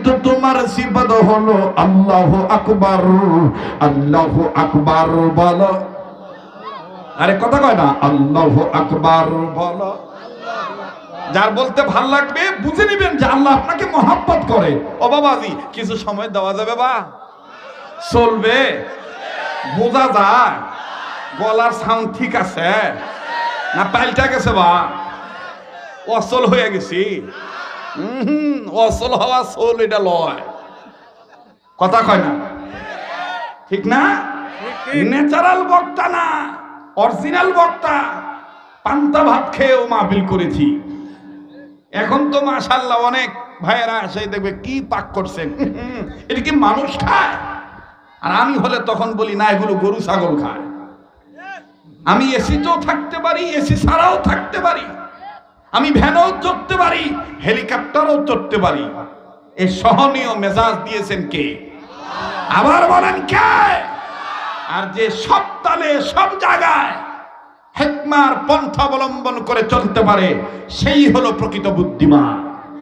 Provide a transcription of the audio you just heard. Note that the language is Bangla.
কিন্তু তোমার সিফাত হলো আল্লাহু আকবার। আল্লাহু আকবার বলো। আরে কথা কয় না, আল্লাহু আকবার বলো। যার বলতে ভাল লাগবে বুঝে নিবেন যে আল্লাহ আপনাকে মহাব্বত করে। ও বাবাজি কিছু সময় দেওয়া যাবে? বা চলবে? বোঝা যায়? গলার সাউন্ড ঠিক আছে না পাল্টা গেছে? বা অচল হয়ে গেছি? অচল হওয়া চল এটা লয়, কথা কয় না, ঠিক না? ন্যাচারাল বক্তা না, অরিজিনাল বক্তা। পান্তা ভাত খেয়েও মাহফিল করেছি। এখন তো মাশাআল্লাহ অনেক ভাইয়েরা এসে দেখবে কি পাক করছেন, এটা কি মানুষ খায়? আর আমি হলে তখন বলি না, এগুলো গরু ছাগল খায়। আমি এসিতেও থাকতে পারি, এসি ছাড়াও থাকতে পারি, আমি ভ্যানও চড়তে পারি, হেলিকপ্টারও চড়তে পারি। এই সহনীয় মেজাজ দিয়েছেন কে? আবার বলেন কে? আর যে সব তালে সব জায়গায় হিকমার পন্থা অবলম্বন করে চলতে পারে, সেই হলো প্রকৃত বুদ্ধিমান।